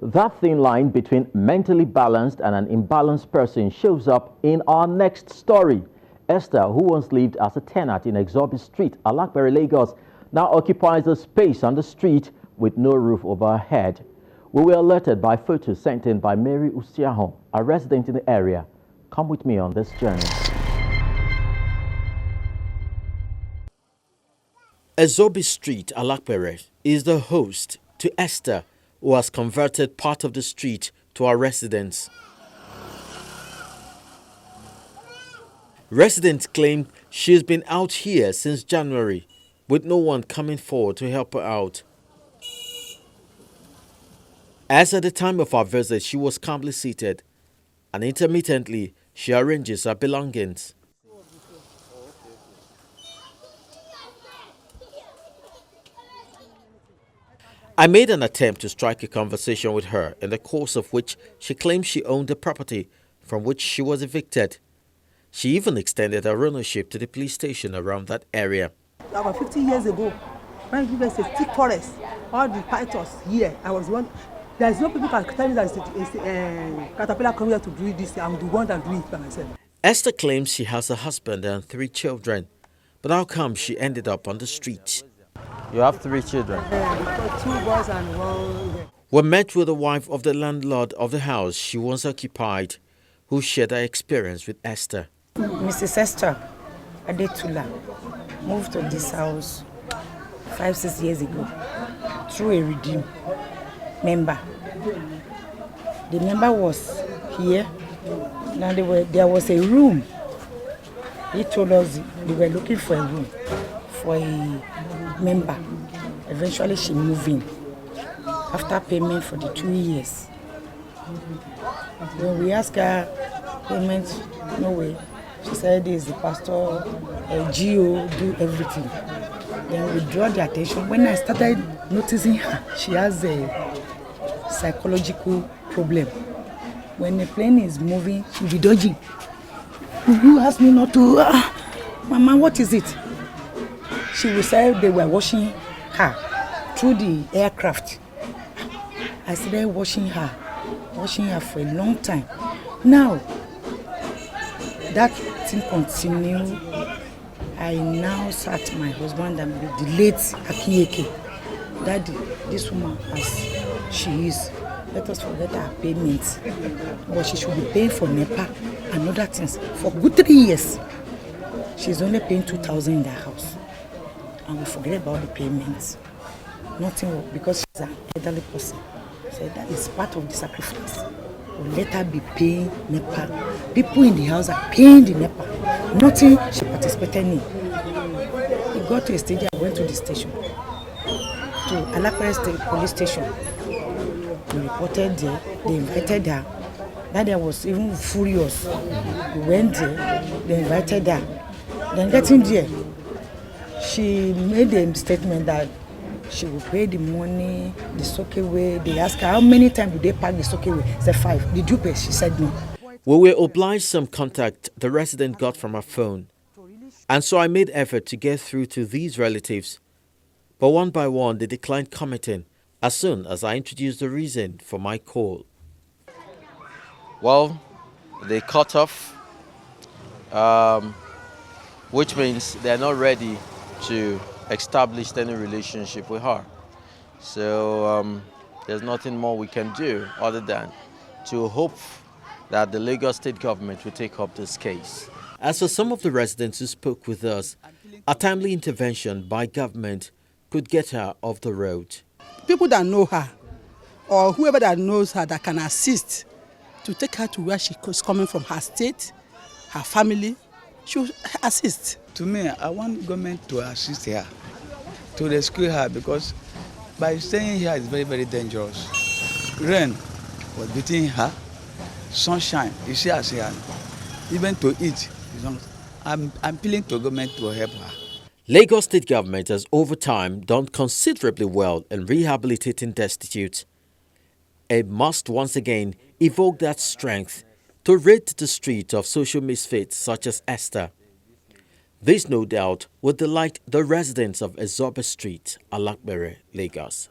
That thin line between mentally balanced and an imbalanced person shows up in our next story. Esther, who once lived as a tenant in Ezobi Street, Alapere, Lagos, now occupies a space on the street with no roof over her head. We were alerted by photos sent in by Mary Usiaho, a resident in the area. Come with me on this journey. Ezobi Street, Alapere, is the host to Esther, who has converted part of the street to her residence. Residents claim she's been out here since January, with no one coming forward to help her out. As at the time of our visit, she was calmly seated, and intermittently she arranges her belongings. I made an attempt to strike a conversation with her, in the course of which she claimed she owned the property from which she was evicted. She even extended her ownership to the police station around that area. About 50 years ago, when we said thick forest, all the pythons here, I was one. There's no people can tell me that it's caterpillar coming here to do this. I'm the one that do it by myself. Esther claims she has a husband and 3 children, but how come she ended up on the streets? You have 3 children? 2 boys and 1. We met with the wife of the landlord of the house she once occupied, who shared her experience with Esther. Mrs. Esther Adetula moved to this house 5-6 years ago through a redeem member. The member was here. Now there was a room. He told us they were looking for a room for a member. Eventually she moved in after payment for the 2 years. When we asked her payment, no way. She said this is the pastor, GO, do everything. Then we draw the attention. When I started noticing her, she has a psychological problem. When the plane is moving, she'll be dodging. You ask me not to, Mama, what is it? She will say they were washing her through the aircraft. I started washing her for a long time. Now, that thing continued. I now sat my husband and with the late Akiyeke. Daddy, this woman as she is, let us forget her payments. But she should be paying for NEPA and other things for good 3 years. She's only paying 2,000 in the house. And we forget about the payments. Nothing because she's an elderly person. So that is part of the sacrifice. We'll let her be paying NEPA. People in the house are paying the NEPA. Nothing she participated in. We got to a stage, I went to the station, to Alapere State Police Station. We reported there, they invited her. That day was even furious. We went there, they invited her. Then getting there, she made a statement that she will pay the money, the sockaway. They asked her how many times do they pack the sockaway. She said 5. Did you pay? She said no. We were obliged some contact the resident got from her phone. And so I made effort to get through to these relatives. But one by one, they declined commenting as soon as I introduced the reason for my call. Well, they cut off, which means they're not ready to establish any relationship with her. So there's nothing more we can do other than to hope that the Lagos state government will take up this case. As for some of the residents who spoke with us, a timely intervention by government could get her off the road. People that know her or whoever that knows her that can assist to take her to where she is coming from, her state, her family, should assist. To me, I want government to assist her, to rescue her, because by staying here is very, very dangerous. Rain was beating her, sunshine, you see us here. Even to eat, I'm appealing to government to help her. Lagos state government has over time done considerably well in rehabilitating destitutes. It must once again evoke that strength to rid the street of social misfits such as Esther. This, no doubt, would delight the residents of Ezobi Street, Alapere, Lagos.